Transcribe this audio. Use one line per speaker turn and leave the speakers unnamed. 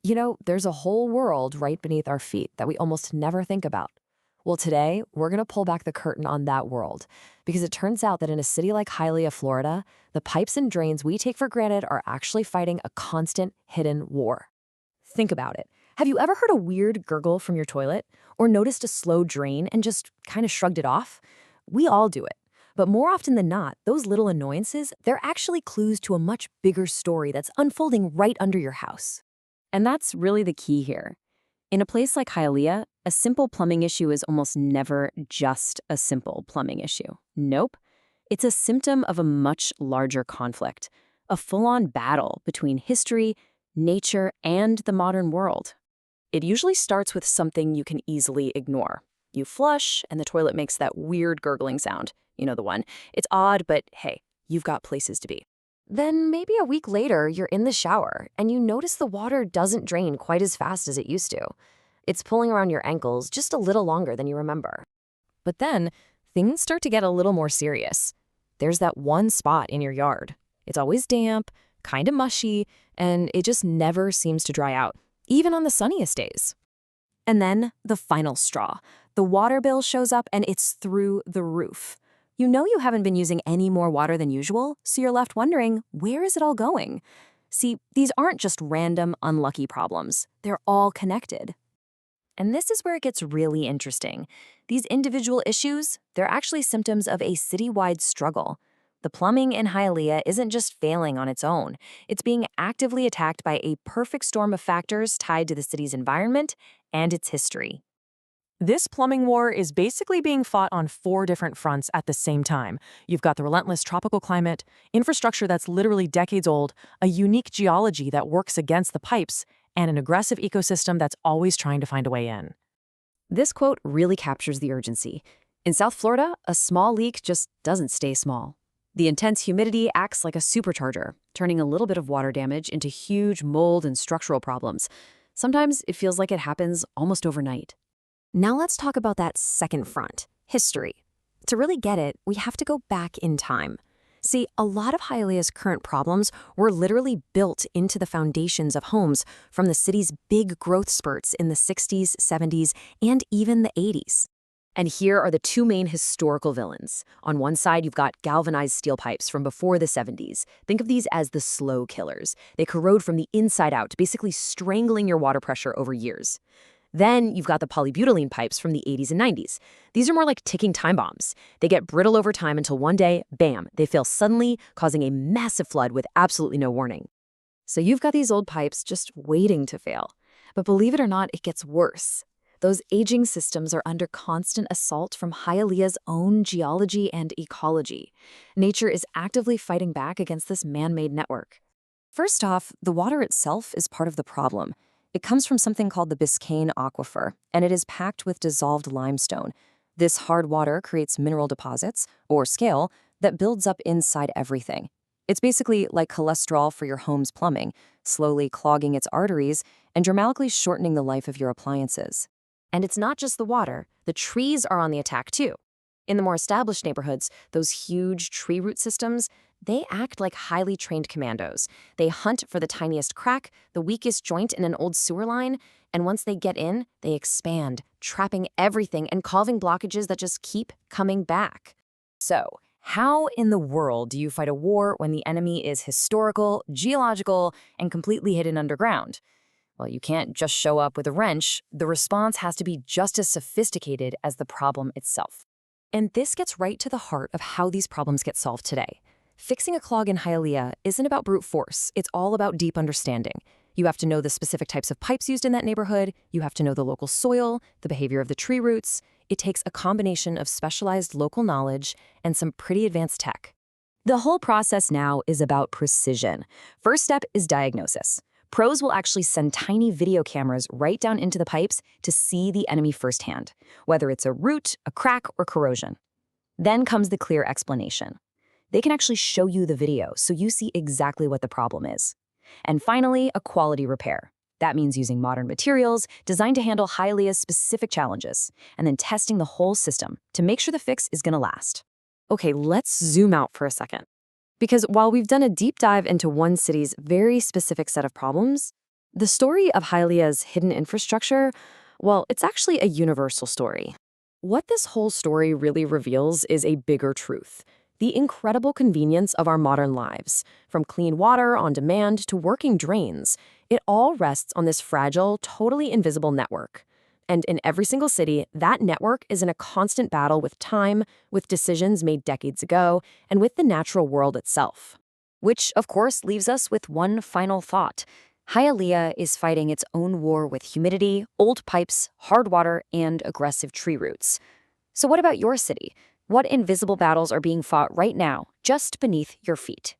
There's a whole world right beneath our feet that we almost never think about. Well, today, we're going to pull back the curtain on that world because it turns out that in a city like Hialeah, Florida, the pipes and drains we take for granted are actually fighting a constant hidden war. Think about it. Have you ever heard a weird gurgle from your toilet or noticed a slow drain and just kind of shrugged it off? We all do it. But more often than not, those little annoyances, they're actually clues to a much bigger story that's unfolding right under your house. And that's really the key here. In a place like Hialeah, a simple plumbing issue is almost never just a simple plumbing issue. Nope. It's a symptom of a much larger conflict, a full-on battle between history, nature, and the modern world. It usually starts with something you can easily ignore. You flush, and the toilet makes that weird gurgling sound. You know the one. It's odd, but hey, you've got places to be. Then maybe a week later, you're in the shower, and you notice the water doesn't drain quite as fast as it used to. It's pulling around your ankles just a little longer than you remember. But then, things start to get a little more serious. There's that one spot in your yard. It's always damp, kind of mushy, and it just never seems to dry out, even on the sunniest days. And then, the final straw. The water bill shows up, and it's through the roof. You know you haven't been using any more water than usual, so you're left wondering, where is it all going? See, these aren't just random, unlucky problems. They're all connected. And this is where it gets really interesting. These individual issues, they're actually symptoms of a citywide struggle. The plumbing in Hialeah isn't just failing on its own. It's being actively attacked by a perfect storm of factors tied to the city's environment and its history.
This plumbing war is basically being fought on 4 different fronts at the same time. You've got the relentless tropical climate, infrastructure that's literally decades old, a unique geology that works against the pipes, and an aggressive ecosystem that's always trying to find a way in.
This quote really captures the urgency. In South Florida, a small leak just doesn't stay small. The intense humidity acts like a supercharger, turning a little bit of water damage into huge mold and structural problems. Sometimes it feels like it happens almost overnight. Now let's talk about that second front, history. To really get it, we have to go back in time. See, a lot of Hialeah's current problems were literally built into the foundations of homes from the city's big growth spurts in the 60s, 70s, and even the 80s. And here are the 2 main historical villains. On one side, you've got galvanized steel pipes from before the 70s. Think of these as the slow killers. They corrode from the inside out, basically strangling your water pressure over years. Then you've got the polybutylene pipes from the 80s and 90s. These are more like ticking time bombs. They get brittle over time until one day, bam, they fail suddenly, causing a massive flood with absolutely no warning. So you've got these old pipes just waiting to fail. But believe it or not, it gets worse. Those aging systems are under constant assault from Hialeah's own geology and ecology. Nature is actively fighting back against this man-made network. First off, the water itself is part of the problem. It comes from something called the Biscayne Aquifer, and it is packed with dissolved limestone. This hard water creates mineral deposits, or scale, that builds up inside everything. It's basically like cholesterol for your home's plumbing, slowly clogging its arteries and dramatically shortening the life of your appliances. And it's not just the water. The trees are on the attack too. In the more established neighborhoods, those huge tree root systems, they act like highly trained commandos. They hunt for the tiniest crack, the weakest joint in an old sewer line, and once they get in, they expand, trapping everything and causing blockages that just keep coming back. So, how in the world do you fight a war when the enemy is historical, geological, and completely hidden underground? Well, you can't just show up with a wrench. The response has to be just as sophisticated as the problem itself. And this gets right to the heart of how these problems get solved today. Fixing a clog in Hialeah isn't about brute force. It's all about deep understanding. You have to know the specific types of pipes used in that neighborhood. You have to know the local soil, the behavior of the tree roots. It takes a combination of specialized local knowledge and some pretty advanced tech. The whole process now is about precision. First step is diagnosis. Pros will actually send tiny video cameras right down into the pipes to see the enemy firsthand, whether it's a root, a crack, or corrosion. Then comes the clear explanation. They can actually show you the video so you see exactly what the problem is. And finally, a quality repair. That means using modern materials designed to handle Hialeah's specific challenges, and then testing the whole system to make sure the fix is going to last. Okay, let's zoom out for a second. Because while we've done a deep dive into one city's very specific set of problems,
The story of Hialeah's hidden infrastructure, well, it's actually a universal story. What this whole story really reveals is a bigger truth: the incredible convenience of our modern lives. From clean water on demand to working drains, it all rests on this fragile, totally invisible network. And in every single city, that network is in a constant battle with time, with decisions made decades ago, and with the natural world itself.
Which, of course, leaves us with one final thought. Hialeah is fighting its own war with humidity, old pipes, hard water, and aggressive tree roots. So what about your city? What invisible battles are being fought right now, just beneath your feet?